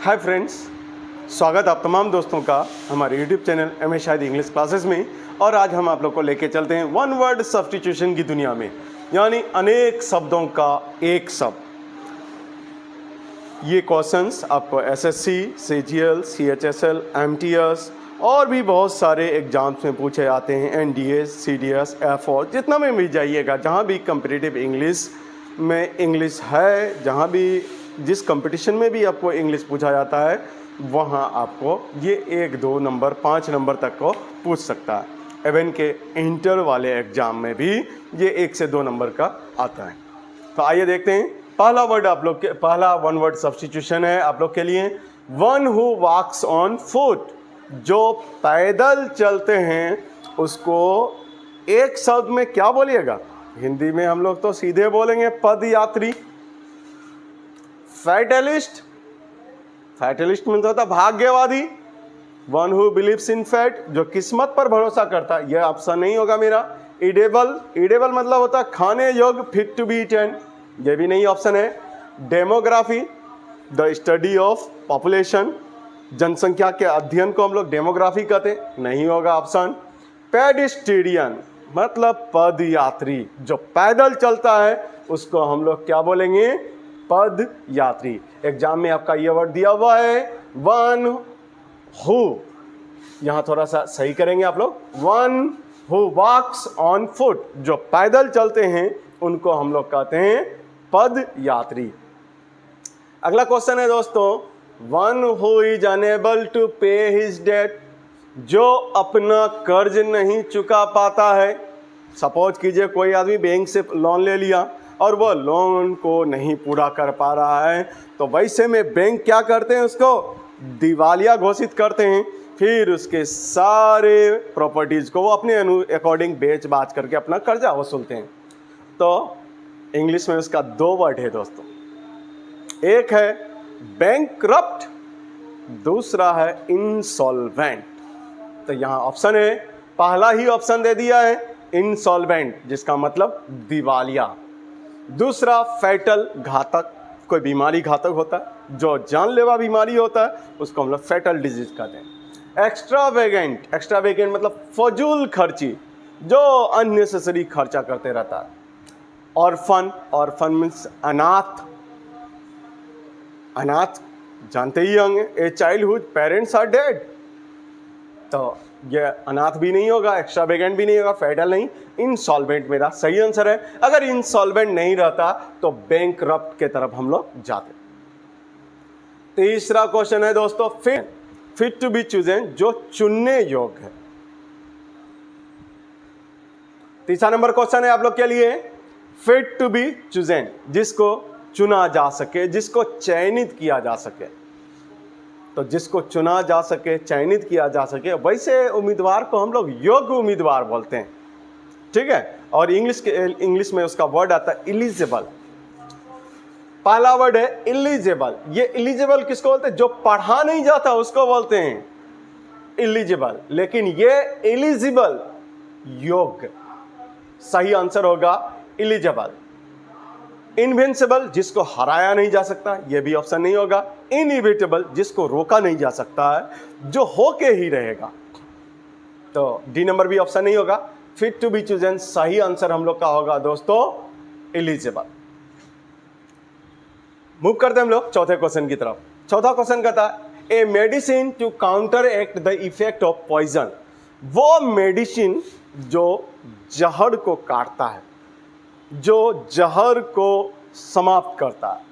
Hi friends, स्वागत आप तमाम दोस्तों का हमारे YouTube channel M Shahid English classes में। और आज हम आप लोग को लेके चलते हैं वन वर्ड सब्स्टिट्यूशन की दुनिया में, यानी अनेक शब्दों का एक शब्द। ये क्वेश्चंस आपको एसएससी, सीजीएल, सीएचएसएल, एमटीएस और भी बहुत सारे एग्जाम्स में पूछे जाते हैं। एनडीए, सीडीएस, एफओ, जितना में भी जाइएगा, जहाँ भी कम्पिटिटिव इंग्लिश में इंग्लिश है, जहाँ भी जिस कंपटीशन में भी आपको इंग्लिश पूछा जाता है, वहाँ आपको ये 1, 2 नंबर 5 नंबर तक को पूछ सकता है। इवन के इंटर वाले एग्जाम में भी ये 1 से 2 नंबर का आता है। तो आइए देखते हैं। पहला वर्ड आप लोग के, पहला वन वर्ड सब्स्टिट्यूशन है आप लोग के लिए, one who walks on foot. जो पैदल चलते हैं उसको एक शब्द में क्या बोलिएगा? हिंदी में हम लोग तो सीधे बोलेंगे पदयात्री। फैटलिस्ट, फैटलिस्ट मतलब होता भाग्यवादी। One who believes in fate, जो किस्मत पर भरोसा करता है। यह ऑप्शन नहीं होगा मेरा। इडेबल, इडेबल मतलब होता है खाने योग्य, फिट टू बी ईटन, यह भी नहीं ऑप्शन है। Demography, the study of population, जनसंख्या के अध्ययन को हम लोग डेमोग्राफी कहते हैं, नहीं होगा ऑप्शन। पेडिस्ट्रियन मतलब पदयात्री, जो पैदल चलता है उसको हम लोग क्या बोलेंगे? पद यात्री। एग्जाम में आपका ये वर्ड दिया हुआ है वन हु, यहां थोड़ा सा सही करेंगे आप लोग। One who walks on foot, जो पैदल चलते हैं उनको हम लोग कहते हैं पद यात्री। अगला क्वेश्चन है दोस्तों, one who is unable to pay his debt, जो अपना कर्ज नहीं चुका पाता है। सपोज कीजिए कोई आदमी बैंक से लोन ले लिया और वो लोन को नहीं पूरा कर पा रहा है, तो वैसे में बैंक क्या करते हैं? उसको दिवालिया घोषित करते हैं। फिर उसके सारे प्रॉपर्टीज़ को वो अपने अकॉर्डिंग बेच बाच करके अपना कर्जा वसूलते हैं। तो इंग्लिश में उसका 2 वर्ड है दोस्तों, एक है बैंकक्रप्ट, दूसरा है इंसॉल्वेंट। तो यहाँ ऑप्शन है, पहला ही ऑप्शन दे दिया है इंसॉल्वेंट, जिसका मतलब दिवालिया। दूसरा फैटल, घातक, कोई बीमारी घातक होता है, जो जानलेवा बीमारी होता है उसको हम लोग फैटल डिजीज कहते हैं। एक्स्ट्रावेगेंट, एक्स्ट्रावेगेंट मतलब फजूल खर्ची, जो अननेसेसरी खर्चा करते रहता है। ऑर्फन, ऑर्फन मीन्स अनाथ, अनाथ जानते ही होंगे, a child whose parents are dead. तो ये अनाथ भी नहीं होगा, एक्स्ट्रावेगेंट भी नहीं होगा, फैटल नहीं, इंसॉल्वेंट मेरा सही आंसर है। अगर इंसॉल्वेंट नहीं रहता तो बैंकक्रप्ट के तरफ हम लोग जाते। तीसरा क्वेश्चन है दोस्तों, फिट टू बी चूजन, जो चुनने योग्य है। तीसरा नंबर क्वेश्चन है आप लोग के लिए, फिट टू बी चूजन, जिसको चुना जा सके, जिसको चयनित किया जा सके। तो जिसको चुना जा सके, चयनित किया जा सके, वैसे उम्मीदवार को हम लोग योग्य उम्मीदवार बोलते हैं, ठीक है। और इंग्लिश में उसका वर्ड आता है इलिजिबल। पहला वर्ड है इलिजिबल। ये इलिजिबल किसको बोलते हैं? जो पढ़ा नहीं जाता उसको बोलते हैं इलिजिबल। लेकिन ये इलिजिबल, योग्य, सही आंसर होगा इलिजिबल। इनविंसिबल, जिसको हराया नहीं जा सकता, यह भी ऑप्शन नहीं होगा। इनइविटेबल, जिसको रोका नहीं जा सकता है, जो होके ही रहेगा, तो डी नंबर भी ऑप्शन नहीं होगा। फिट टू बी चूजन, सही आंसर हम लोग का होगा दोस्तों एलिजिबल। मूव करते हैं हम लोग चौथे क्वेश्चन की तरफ। चौथा क्वेश्चन कहता है, a medicine to counteract the effect of poison. वो मेडिसिन जो जहर को काटता है, जो जहर को समाप्त करता है।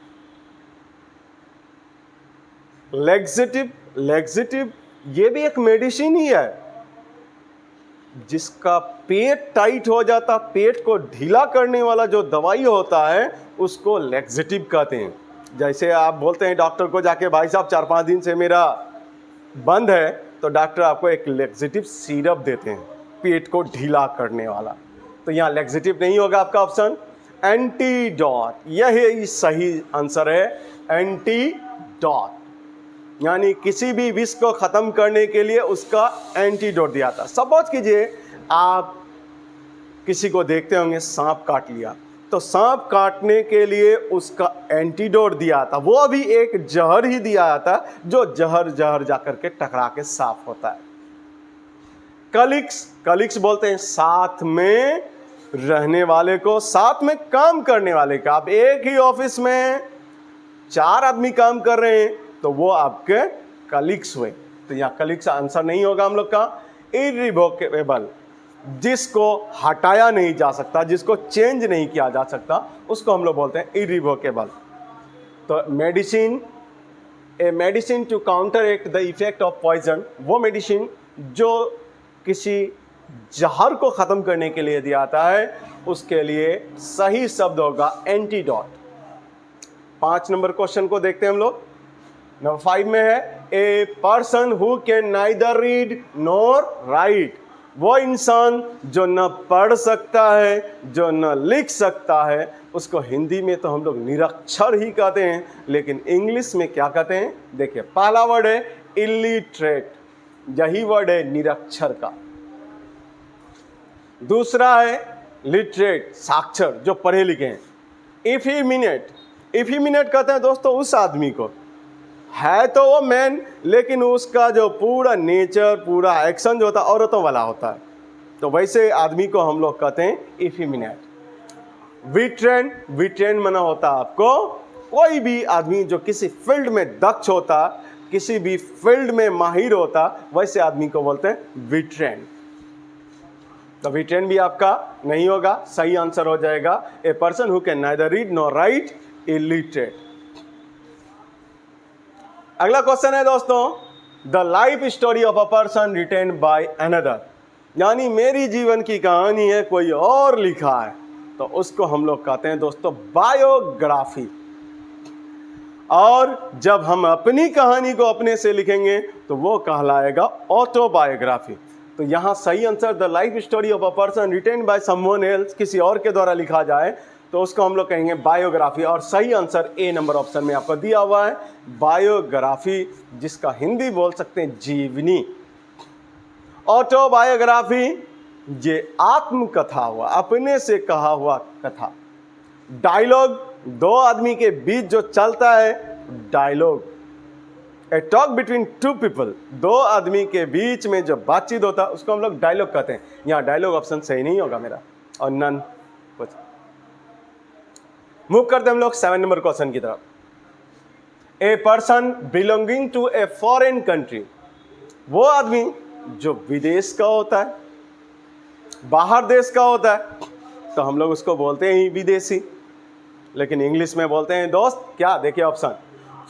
लैक्सेटिव, लैक्सेटिव ये भी एक मेडिसिन ही है। जिसका पेट टाइट हो जाता, पेट को ढीला करने वाला जो दवाई होता है उसको लैक्सेटिव कहते हैं। जैसे आप बोलते हैं डॉक्टर को जाके, भाई साहब 4-5 दिन से मेरा बंद है, तो डॉक्टर आपको एक लैक्सेटिव सिरप देते हैं पेट को ढीला करने वाला। तो यहाँ लैक्सेटिव नहीं होगा आपका ऑप्शन। एंटीडोट, यही सही आंसर है, एंटीडोट, यानी किसी भी विष को खत्म करने के लिए उसका एंटीडोट दिया था। सपोज कीजिए आप किसी को देखते होंगे सांप काट लिया, तो सांप काटने के लिए उसका एंटीडोट दिया था, वो भी एक जहर ही दिया था जो जहर जाकर के टकरा के साफ होता है। कलीग्स बोलते हैं साथ में रहने वाले को, साथ में काम करने वाले का। आप एक ही ऑफिस में 4 आदमी काम कर रहे हैं तो वो आपके कलीग्स हुए। तो यहाँ कलीग्स आंसर नहीं होगा हम लोग का। इरिवोकेबल, जिसको हटाया नहीं जा सकता, जिसको चेंज नहीं किया जा सकता, उसको हम लोग बोलते हैं इरिवोकेबल। तो medicine, a medicine to counteract the effect of poison, वो मेडिसिन जो किसी जहर को खत्म करने के लिए दिया जाता है, उसके लिए सही शब्द होगा एंटीडोट। 5 नंबर क्वेश्चन को देखते हैं हम लोग। नंबर 5 में है ए person who can neither read nor right, वो इंसान जो न पढ़ सकता है, जो न लिख सकता है, उसको हिंदी में तो हम लोग निरक्षर ही कहते हैं, लेकिन इंग्लिश में क्या कहते हैं? देखिए, पहला वर्ड है इलिटरेट, यही वर्ड है निरक्षर का। दूसरा है लिटरेट, साक्षर, जो पढ़े लिखे हैं। इफिमिनेट कहते हैं दोस्तों उस आदमी को, है तो वो मैन, लेकिन उसका जो पूरा नेचर, पूरा एक्शन जो होता है औरतों वाला होता है, तो वैसे आदमी को हम लोग कहते हैं इफिमिनेट। विट्रेन मना होता है आपको कोई भी आदमी जो किसी फील्ड में दक्ष होता, किसी भी फील्ड में माहिर होता, वैसे आदमी को बोलते हैं विट्रेन। तो विट्रेन भी आपका नहीं होगा, सही आंसर हो जाएगा ए person who can neither read nor right, illiterate. अगला क्वेश्चन है दोस्तों, the life story of a person written by another, यानी मेरी जीवन की कहानी है, कोई और लिखा है, तो उसको हम लोग कहते हैं दोस्तों बायोग्राफी। और जब हम अपनी कहानी को अपने से लिखेंगे तो वो कहलाएगा ऑटोबायोग्राफी। तो यहाँ सही answer the life story of a person written by someone else, किसी और के द्वारा लिखा जाए तो उसको हम लोग कहेंगे बायोग्राफी। और सही आंसर ए नंबर ऑप्शन में आपको दिया हुआ है, बायोग्राफी, जिसका हिंदी बोल सकते हैं जीवनी। ऑटोबायोग्राफी ये आत्मकथा हुआ, अपने से कहा हुआ कथा। डायलॉग, 2 आदमी के बीच जो चलता है, डायलॉग, ए टॉक बिटवीन 2 पीपल, 2 आदमी के बीच में जो बातचीत होता है उसको हम लोग डायलॉग कहते हैं। यहाँ डायलॉग ऑप्शन सही नहीं होगा मेरा, और नन कुछ। मूव करते हैं हम लोग 7 नंबर क्वेश्चन की तरफ। A person belonging to a foreign country, वो आदमी जो विदेश का होता है, बाहर देश का होता है, तो हम लोग उसको बोलते हैं विदेशी। लेकिन इंग्लिश में बोलते हैं दोस्त क्या? देखिए ऑप्शन,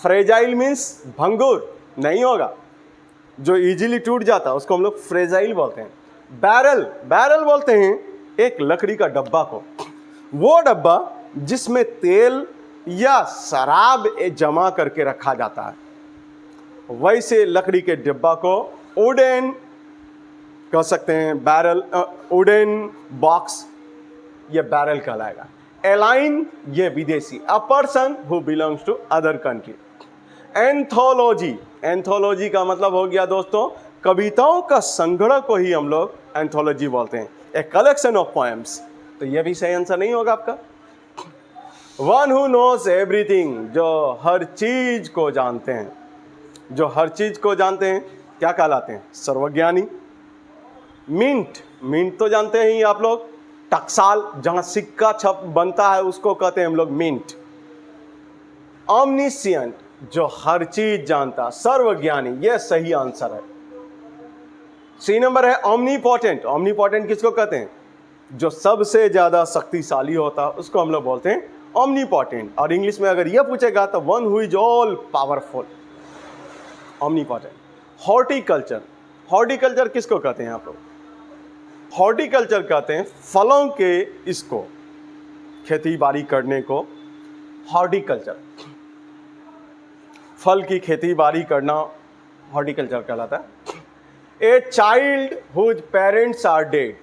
फ्रेजाइल मीन्स भंगुर, नहीं होगा, जो इजीली टूट जाता है उसको हम लोग फ्रेजाइल बोलते हैं। बैरल बोलते हैं एक लकड़ी का डब्बा को, वो डब्बा जिसमें तेल या शराब जमा करके रखा जाता है, वैसे लकड़ी के डिब्बा को वुडन कह सकते हैं, बैरल, वुडन बॉक्स, ये बैरल कहलाएगा। एलाइन ये विदेशी, a person who belongs to other country. Anthology का मतलब हो गया दोस्तों कविताओं का संग्रह को ही हम लोग एंथोलॉजी बोलते हैं, ए कलेक्शन ऑफ पोएम्स। तो ये भी सही आंसर नहीं होगा आपका। वन हु नोज एवरीथिंग, जो हर चीज को जानते हैं, जो हर चीज को जानते हैं क्या कहलाते हैं? सर्वज्ञानी। मिंट तो जानते हैं ही आप लोग, टकसाल जहां सिक्का छप बनता है उसको कहते हैं हम लोग मिंट। ऑमनिशियंट, जो हर चीज जानता, सर्वज्ञानी, यह सही आंसर है। सी नंबर है ऑमनीपोटेंट। ऑमनीपोटेंट किसको कहते हैं? जो सबसे ज्यादा शक्तिशाली होता उसको हम लोग बोलते हैं ऑमनीपोटेंट। और इंग्लिश में अगर यह पूछेगा तो one who is all powerful, omnipotent. Horticulture किसको कहते हैं आप लोग? हॉर्टिकल्चर कहते हैं फलों के इसको, खेती बाड़ी करने को हॉर्टिकल्चर, फल की खेती बाड़ी करना हॉर्टिकल्चर कहलाता है। A child whose parents are dead,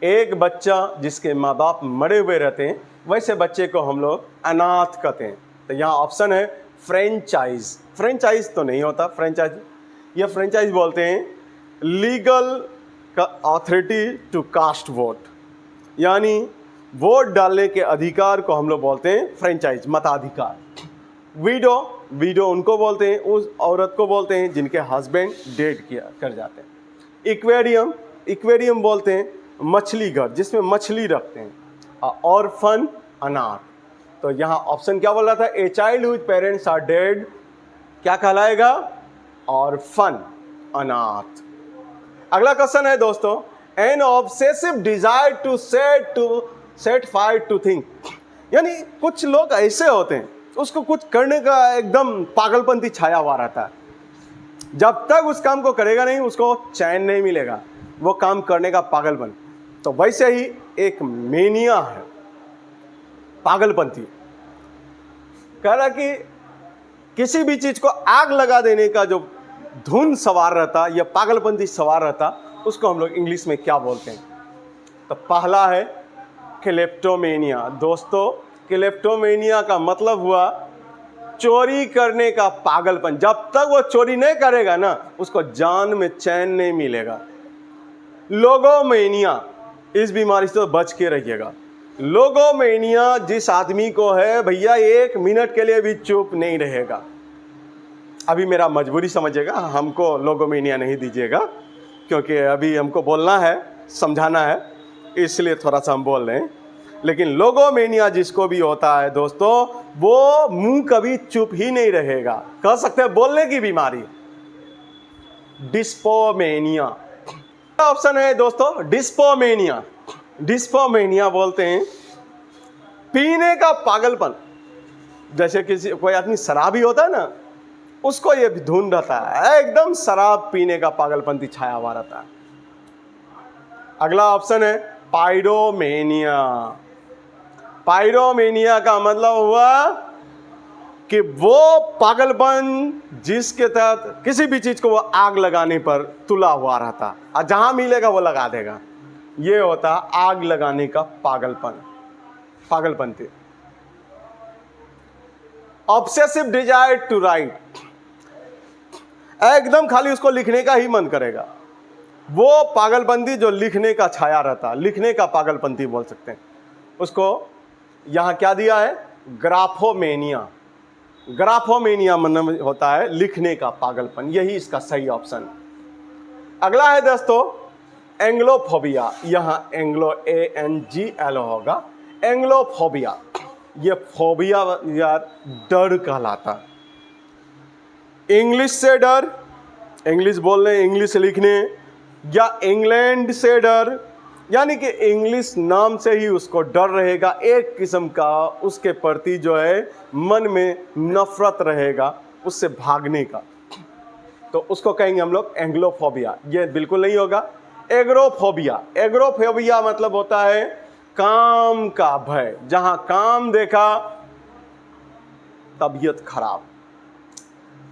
एक बच्चा जिसके माँ बाप मरे हुए रहते हैं, वैसे बच्चे को हम लोग अनाथ कहते हैं। तो यहाँ ऑप्शन है फ्रेंचाइज तो नहीं होता, ये फ्रेंचाइज बोलते हैं लीगल का अथॉरिटी टू कास्ट वोट, यानी वोट डालने के अधिकार को हम लोग बोलते हैं फ्रेंचाइज, मताधिकार। विडो, विडो उनको बोलते हैं, उस औरत को बोलते हैं जिनके हस्बैंड डेड किया कर जाते हैं। एक्वेरियम, एक्वेरियम बोलते हैं मछली घर जिसमें मछली रखते हैं। ऑर्फन, अनाथ। तो यहाँ ऑप्शन क्या बोल रहा था, a child whose parents are dead क्या कहलाएगा, ऑर्फन, अनाथ। अगला क्वेश्चन है दोस्तों, an obsessive desire to set fire to think, यानी कुछ लोग ऐसे होते हैं उसको कुछ करने का एकदम पागलपंती छाया हुआ रहता है, जब तक उस काम को करेगा नहीं उसको चैन नहीं मिलेगा, वो काम करने का पागलपन। तो वैसे ही एक मेनिया है, पागलपंती। कह रहा कि किसी भी चीज को आग लगा देने का जो धुन सवार रहता या पागलपंती सवार रहता, उसको हम लोग इंग्लिश में क्या बोलते हैं। तो पहला है क्लेप्टोमेनिया। दोस्तों क्लेप्टोमेनिया का मतलब हुआ चोरी करने का पागलपन। जब तक वो चोरी नहीं करेगा ना उसको जान में चैन नहीं मिलेगा। लोगोमेनिया, इस बीमारी से तो बच के रहिएगा। लोगोमेनिया जिस आदमी को है भैया 1 मिनट के लिए भी चुप नहीं रहेगा। अभी मेरा मजबूरी समझिएगा, हमको लोगोमेनिया नहीं दीजिएगा क्योंकि अभी हमको बोलना है, समझाना है, इसलिए थोड़ा सा हम बोल रहे हैं। लेकिन लोगोमेनिया जिसको भी होता है दोस्तों, वो मुंह कभी चुप ही नहीं रहेगा, कह सकते हैं बोलने की बीमारी। डिस्पोमेनिया ऑप्शन है दोस्तों, डिस्पोमेनिया। डिस्पोमेनिया बोलते हैं पीने का पागलपन। जैसे किसी कोई आदमी शराबी होता है ना, उसको ये धुन रहता है, एकदम शराब पीने का पागलपंती छाया हुआ रहता है। अगला ऑप्शन है पायरोमेनिया। पायरोमेनिया का मतलब हुआ कि वो पागलपन जिसके तहत किसी भी चीज को वो आग लगाने पर तुला हुआ रहता, और जहां मिलेगा वो लगा देगा। ये होता आग लगाने का पागलपन, पागलपंती। ऑब्सेसिव डिजायर टू राइट, एकदम खाली उसको लिखने का ही मन करेगा। वो पागलपंती जो लिखने का छाया रहता, लिखने का पागलपंती बोल सकते हैं उसको। यहां क्या दिया है, ग्राफोमेनिया। ग्राफोमेनिया मतलब होता है लिखने का पागलपन, यही इसका सही ऑप्शन। अगला है दोस्तों एंग्लोफोबिया। यहां एंग्लो ANGL होगा, एंग्लोफोबिया। ये फोबिया यार डर कहलाता। इंग्लिश से डर, इंग्लिश बोलने, इंग्लिश लिखने, या इंग्लैंड से डर, यानी कि इंग्लिश नाम से ही उसको डर रहेगा, एक किस्म का उसके प्रति जो है मन में नफरत रहेगा, उससे भागने का। तो उसको कहेंगे हम लोग एंग्लोफोबिया। ये बिल्कुल नहीं होगा। एग्रोफोबिया। एग्रोफोबिया मतलब होता है काम का भय, जहां काम देखा तबीयत खराब।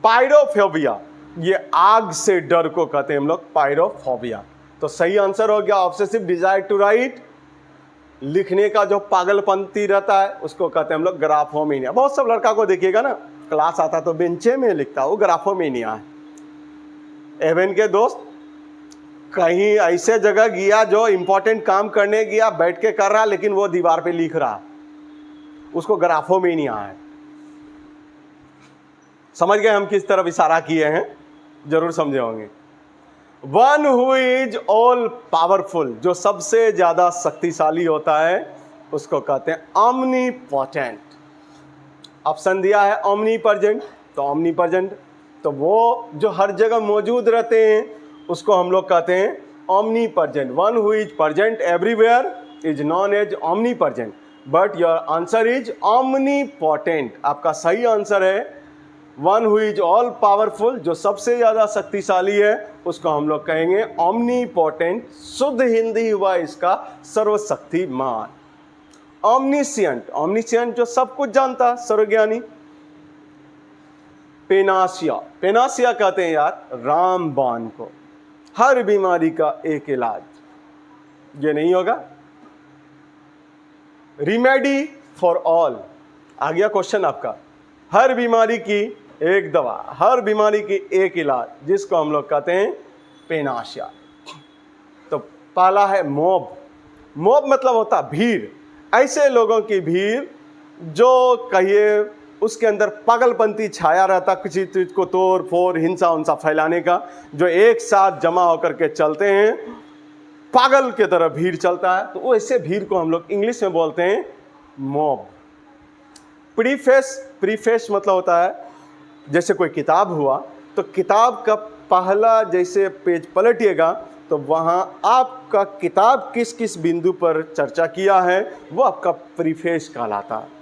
पायरोफोबिया, ये आग से डर को कहते हैं हम लोग, पायरोफोबिया। तो सही आंसर हो गया ऑब्सेसिव डिजायर टू राइट। लिखने का जो पागलपंती रहता है उसको कहते हैं हम लोग ग्राफोमेनिया। बहुत सब लड़का को देखिएगा ना, क्लास आता तो बेंचे में लिखता, वो ग्राफोमेनिया है। एवन के दोस्त कहीं ऐसे जगह गया जो इंपॉर्टेंट काम करने गया, बैठ के कर रहा लेकिन वो दीवार पे लिख रहा, उसको ग्राफोमेनिया है। समझ गए हम किस तरफ इशारा किए हैं, जरूर समझे होंगे। One who is all powerful, जो सबसे ज्यादा शक्तिशाली होता है उसको कहते हैं ऑमनीपोटेंट। ऑप्शन दिया है ओमनीप्रेजेंट, तो ओमनीप्रेजेंट तो वो जो हर जगह मौजूद रहते हैं उसको हम लोग कहते हैं omnipresent. One who is present everywhere is known as omnipresent, but your answer is omnipotent. आपका सही आंसर है one who is all powerful, जो सबसे ज़्यादा शक्तिशाली है उसको हम लोग कहेंगे ओमनीपोटेंट। शुद्ध हिंदी हुआ इसका सर्वशक्तिमान। ओमनिशियंट, ओमनिशियंट जो सब कुछ जानता, सर्वज्ञानी। पेनासिया, पेनासिया कहते हैं यार रामबाण को, हर बीमारी का एक इलाज। ये नहीं होगा। रिमेडी फॉर ऑल, आ गया क्वेश्चन आपका। हर बीमारी की एक दवा, हर बीमारी की एक इलाज, जिसको हम लोग कहते हैं पेनासिया। तो पहला है मोब। मोब मतलब होता भीड़। ऐसे लोगों की भीड़ जो कहिए उसके अंदर पागलपंती छाया रहता, किसी चीज को तोड़ फोड़ हिंसा उनसा फैलाने का, जो एक साथ जमा होकर के चलते हैं, पागल के तरह भीड़ चलता है, तो वो ऐसे भीड़ को हम लोग इंग्लिश में बोलते हैं मॉब। प्रीफेस मतलब होता है जैसे कोई किताब हुआ तो किताब का पहला जैसे पेज पलटिएगा तो वहाँ आपका किताब किस किस बिंदु पर चर्चा किया है वो आपका प्रीफेस कहलाता है।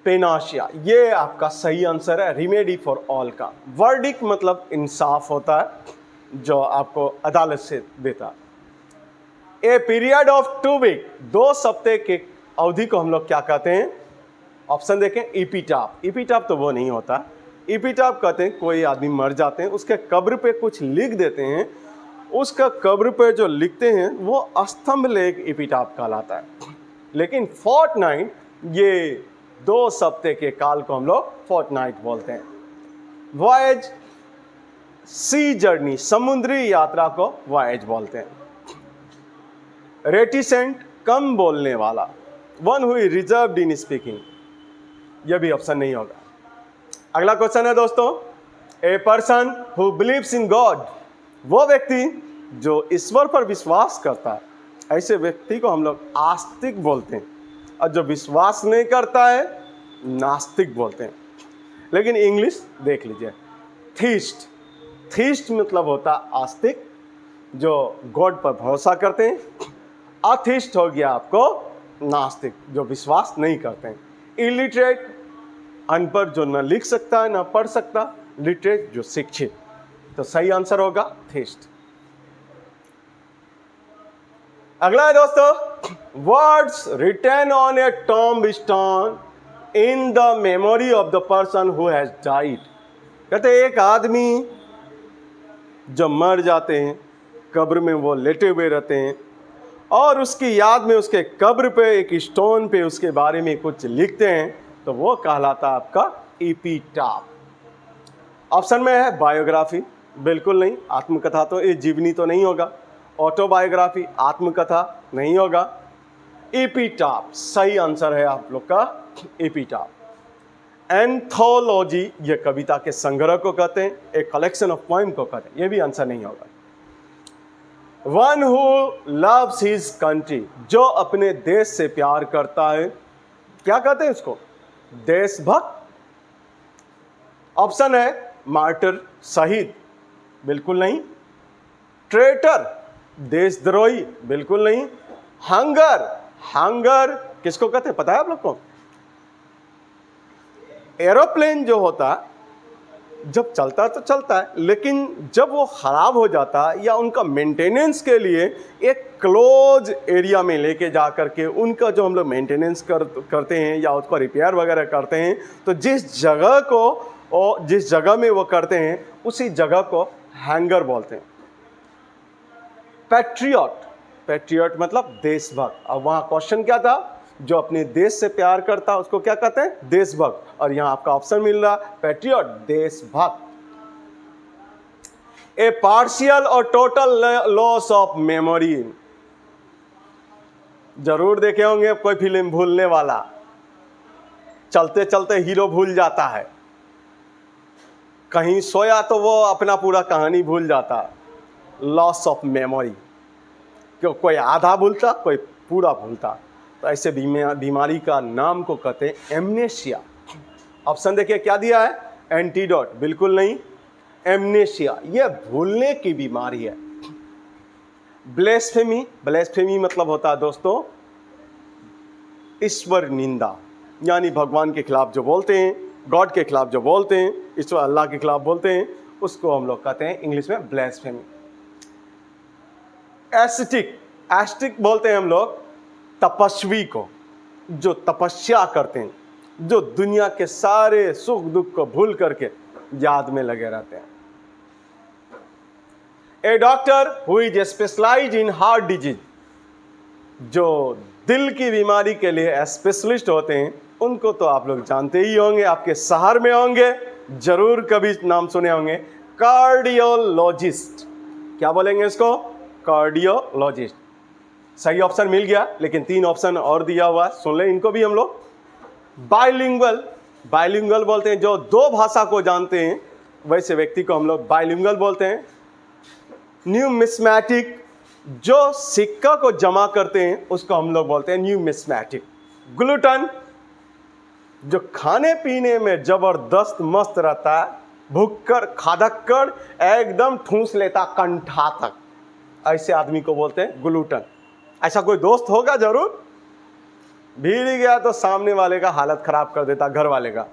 पेनाशिया, ये आपका सही आंसर है रिमेडी फॉर ऑल का। वर्डिक मतलब इंसाफ होता है जो आपको अदालत से देता। ए पीरियड ऑफ 2 वीक, 2 सप्ताह के अवधि को हम लोग क्या कहते हैं? ऑप्शन देखें, इपीटाफ। इपीटाफ तो वो नहीं होता। इपीटाफ कहते हैं कोई आदमी मर जाते हैं उसके कब्र पे कुछ लिख देते हैं, उसका कब्र पे जो लिखते हैं वो स्तंभ लेख इपीटाफ कहलाता है। लेकिन फोर्टनाइट, ये 2 सप्ताह के काल को हम लोग फोर्टनाइट बोलते हैं। वॉयज, सी जर्नी, समुद्री यात्रा को वॉयज बोलते हैं। रेटिसेंट, कम बोलने वाला, one who is reserved in speaking, यह भी ऑप्शन नहीं होगा। अगला क्वेश्चन है दोस्तों, a person who believes in God, वो व्यक्ति जो ईश्वर पर विश्वास करता है, ऐसे व्यक्ति को हम लोग आस्तिक बोलते हैं, और जो विश्वास नहीं करता है नास्तिक बोलते हैं। लेकिन इंग्लिश देख लीजिए, थीस्ट। थीस्ट मतलब होता आस्तिक जो गॉड पर भरोसा करते हैं। अथीस्ट हो गया आपको नास्तिक जो विश्वास नहीं करते हैं। इलिटरेट, अनपढ़ जो न लिख सकता है न पढ़ सकता। लिटरेट जो शिक्षित। तो सही आंसर होगा थीस्ट। अगला है दोस्तों, words written on a tombstone in the memory of the person who has died. कहते एक आदमी जब मर जाते हैं कब्र में वो लेटे हुए रहते हैं और उसकी याद में उसके कब्र पे एक स्टोन पे उसके बारे में कुछ लिखते हैं तो वो कहलाता आपका एपिटाफ। ऑप्शन में है बायोग्राफी, बिल्कुल नहीं। आत्मकथा तो ये जीवनी तो नहीं होगा। ऑटोबायोग्राफी, आत्मकथा नहीं होगा। एपिटाफ सही आंसर है आप लोग का एपिटाफ। एंथोलॉजी, ये कविता के संग्रह को कहते हैं, एक कलेक्शन ऑफ पोएम को कहते हैं, ये भी आंसर नहीं होगा। One who loves his country, जो अपने देश से प्यार करता है, क्या कहते हैं उसको? देशभक्त। ऑप्शन है मार्टर, शहीद, बिल्कुल नहीं। ट्रेटर, देशद्रोही, बिल्कुल नहीं। हंगर, हंगर किसको कहते हैं पता है आप लोग को? एरोप्लेन जो होता है जब चलता है तो चलता है, लेकिन जब वो खराब हो जाता है या उनका मेंटेनेंस के लिए एक क्लोज एरिया में लेके जा करके उनका जो हम लोग मेंटेनेंस करते हैं या उसको रिपेयर वगैरह करते हैं, तो जिस जगह को और जिस जगह में वो करते हैं उसी जगह को हैंगर बोलते हैं। पैट्रियट, पैट्रियट मतलब देशभक्त। अब वहाँ क्वेश्चन क्या था? जो अपने देश से प्यार करता है उसको क्या कहते हैं? देशभक्त। और यहाँ आपका ऑप्शन मिल रहा पैट्रियट, देशभक्त। ए पार्शियल और टोटल लॉस ऑफ मेमोरी, जरूर देखे होंगे कोई फिल्म भूलने वाला, चलते चलते हीरो भूल जाता है, कहीं सोया तो वो अपना पूरा कहानी भूल जाता है। लॉस ऑफ मेमोरी, क्यों कोई आधा भूलता कोई पूरा भूलता, तो ऐसे बीमारी का नाम को कहते हैं एमनेशिया। ऑप्शन देखिए क्या दिया है? एंटीडोट, बिल्कुल नहीं। एमनेशिया ये भूलने की बीमारी है। ब्लेस्फेमी, ब्लेस्फेमी मतलब होता है दोस्तों ईश्वर निंदा, यानी भगवान के खिलाफ जो बोलते हैं, गॉड के खिलाफ जो बोलते हैं, ईश्वर अल्लाह के खिलाफ बोलते हैं, उसको हम लोग कहते हैं इंग्लिश में ब्लेस्फेमी। एस्टिक, एस्टिक बोलते हैं हम लोग तपस्वी को, जो तपस्या करते हैं, जो दुनिया के सारे सुख दुख को भूल करके याद में लगे रहते हैं। A doctor who is specialise in heart disease, जो दिल की बीमारी के लिए स्पेशलिस्ट होते हैं, उनको तो आप लोग जानते ही होंगे, आपके शहर में होंगे, जरूर कभी नाम सुने होंगे। कार्डियोलॉजिस्ट, क्या बोलेंगे इसको? कार्डियोलॉजिस्ट। सही ऑप्शन मिल गया, लेकिन 3 ऑप्शन और दिया हुआ है, सुन ले इनको भी हम लोग। बाइलिंगुअल, बाइलिंगुअल बोलते हैं जो 2 भाषा को जानते हैं, वैसे व्यक्ति को हम लोग बाइलिंगुअल बोलते हैं। न्यूमिस्मैटिक, जो सिक्का को जमा करते हैं उसको हम लोग बोलते हैं न्यूमिस्मैटिक। ग्लूटन, जो खाने पीने में जबरदस्त मस्त रहता है, भुक्कड़ खादक्कड़, एकदम ठूस लेता कंठा तक, ऐसे आदमी को बोलते हैं ग्लूटन। ऐसा कोई दोस्त होगा जरूर, भीड़ ही गया तो सामने वाले का हालत खराब कर देता, घर वाले का।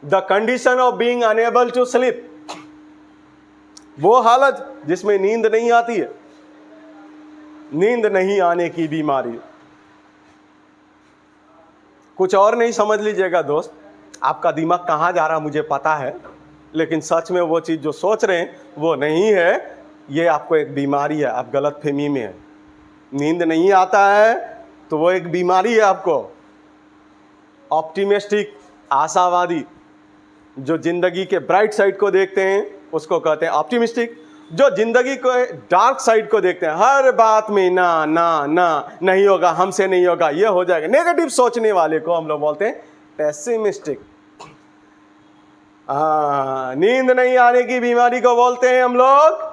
The condition of being unable to sleep, वो हालत जिसमें नींद नहीं आती है, नींद नहीं आने की बीमारी। कुछ और नहीं समझ लीजिएगा दोस्त, आपका दिमाग कहाँ जा रहा मुझे पता है, लेकिन सच में वो चीज़ जो सोच रहे हैं वो नहीं है, ये आपको एक बीमारी है, आप गलत फहमी में है। नींद नहीं आता है तो वो एक बीमारी है आपको। ऑप्टिमिस्टिक, आशावादी, जो जिंदगी के ब्राइट साइड को देखते हैं उसको कहते हैं ऑप्टिमिस्टिक। जो जिंदगी को डार्क साइड को देखते हैं, हर बात में ना ना ना, नहीं होगा, हमसे नहीं होगा, ये हो जाएगा, नेगेटिव सोचने वाले को हम लोग बोलते हैं पेसिमिस्टिक। नींद नहीं आने की बीमारी को बोलते हैं हम लोग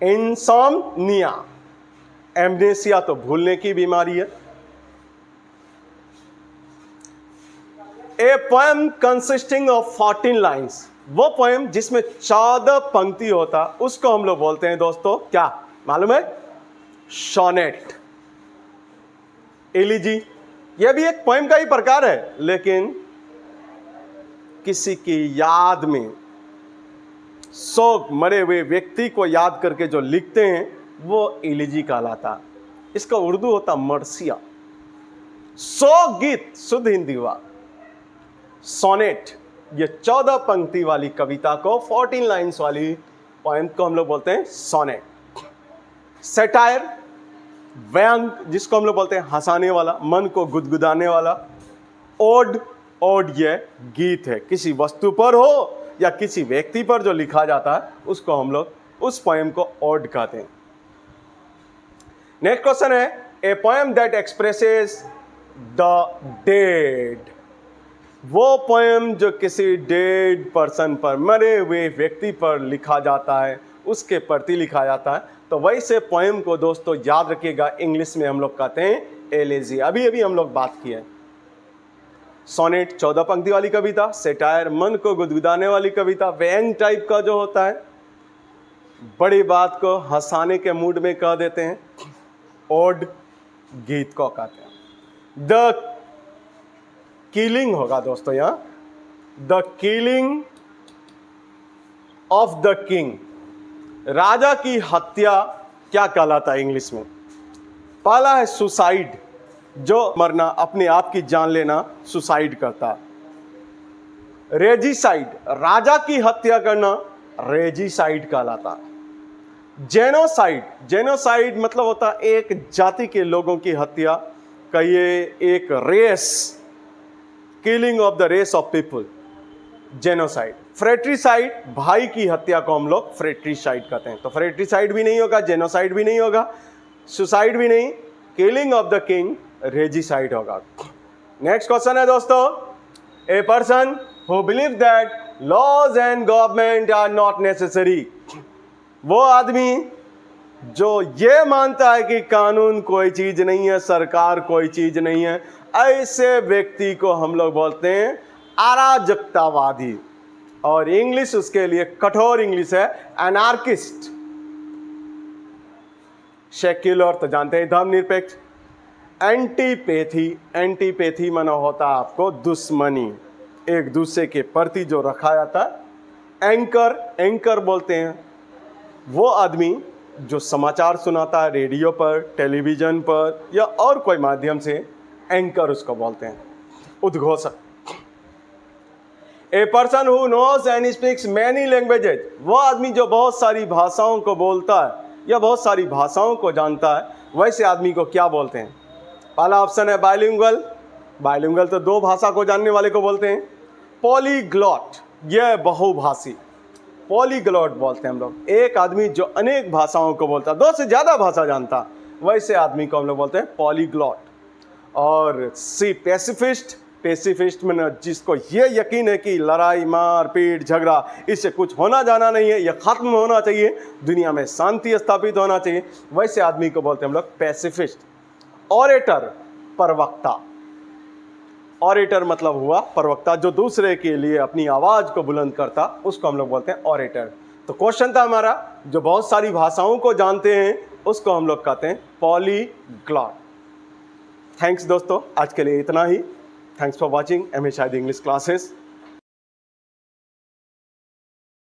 इंसोम्निया। एम्नेसिया तो भूलने की बीमारी है। A poem consisting of 14 lines, वो पोएम जिसमें 14 पंक्ति होता, उसको हम लोग बोलते हैं दोस्तों क्या मालूम है? सोनेट। एलिजी, यह भी एक पोएम का ही प्रकार है, लेकिन किसी की याद में, शोक, मरे हुए व्यक्ति को याद करके जो लिखते हैं वो एलिजी कहलाता। इसका उर्दू होता मरसिया। शोक गीत, शुद्ध हिंदी हुआ सोनेट। ये 14 पंक्ति वाली कविता को, 14 लाइन्स वाली पोएम को हम लोग बोलते हैं सोनेट। सैटायर, व्यंग, जिसको हम लोग बोलते हैं हंसाने वाला, मन को गुदगुदाने वाला। ओड, ओड ये गीत है, किसी वस्तु पर हो या किसी व्यक्ति पर जो लिखा जाता है उसको हम लोग, उस पोएम को ओड कहते हैं। नेक्स्ट क्वेश्चन है, a poem that expresses the dead. वो पोएम जो किसी डेड पर्सन पर, मरे हुए व्यक्ति पर लिखा जाता है, उसके प्रति लिखा जाता है, तो वैसे पोएम को दोस्तों याद रखिएगा, इंग्लिश में हम लोग कहते हैं एलेजी। अभी अभी हम लोग बात की है। सोनेट 14 पंक्ति वाली कविता, सेटायर मन को गुदगुदाने वाली कविता, व्यंग टाइप का जो होता है, बड़ी बात को हंसाने के मूड में कह देते हैं। ओड गीत को कहते हैं। द किलिंग होगा दोस्तों यहां, the killing of the king, राजा की हत्या क्या कहलाता है इंग्लिश में? पहला है सुसाइड, जो मरना, अपने आप की जान लेना, सुसाइड करता। रेजिसाइड, राजा की हत्या करना, रेजिसाइड कहलाता। जेनोसाइड, जेनोसाइड मतलब होता एक जाति के लोगों की हत्या, कहिए एक race, killing of the race of people, genocide. Fratricide, भाई की हत्या को हम लोग फ्रेट्रिसाइड कहते हैं। तो फ्रेट्रिसाइड भी नहीं होगा, जेनोसाइड भी नहीं होगा, सुसाइड भी नहीं, killing of the king, regicide होगा। नेक्स्ट क्वेश्चन है दोस्तों, a person who believe that laws and government are not necessary. वो आदमी जो ये मानता है कि कानून कोई चीज नहीं है, सरकार कोई चीज नहीं है, ऐसे व्यक्ति को हम लोग बोलते हैं अराजकतावादी, और इंग्लिश उसके लिए कठोर इंग्लिश है एनार्किस्ट। सेक्युलर तो जानते हैं धर्मनिरपेक्ष। एंटीपैथी, एंटीपैथी माना होता है आपको दुश्मनी, एक दूसरे के प्रति जो रखा जाता है। एंकर, एंकर बोलते हैं वो आदमी जो समाचार सुनाता है रेडियो पर, टेलीविजन पर या और कोई माध्यम से, एंकर उसको बोलते हैं। उद्घोषक, a person who knows and speaks many languages, वो आदमी जो बहुत सारी भाषाओं को बोलता है या बहुत सारी भाषाओं को जानता है, वैसे आदमी को क्या बोलते हैं? पहला ऑप्शन है बाइलिंगुअल, बाइलिंगुअल तो 2 भाषा को जानने वाले को बोलते हैं। पॉलीग्लॉट, यह बहुभाषी। पॉलीग्लॉट बोलते हैं हम लोग। एक आदमी जो अनेक भाषाओं को बोलता, 2 से ज़्यादा भाषा जानता, वैसे आदमी को हम लोग बोलते हैं पॉलीग्लॉट। और सी पैसिफिस्ट, पैसिफिस्ट में जिसको ये यकीन है कि लड़ाई मार पीट झगड़ा इससे कुछ होना जाना नहीं है, यह खत्म होना चाहिए, दुनिया में शांति स्थापित होना चाहिए, वैसे आदमी को बोलते हैं हम लोग पैसिफिस्ट। ऑरेटर, प्रवक्ता। ऑरेटर मतलब हुआ प्रवक्ता, जो दूसरे के लिए अपनी आवाज को बुलंद करता, उसको हम लोग बोलते हैं ऑरेटर। तो क्वेश्चन था हमारा, जो बहुत सारी भाषाओं को जानते हैं उसको हम लोग कहते हैं पॉलीग्लॉट। थैंक्स दोस्तों, आज के लिए इतना ही। Thanks for watching MH English classes.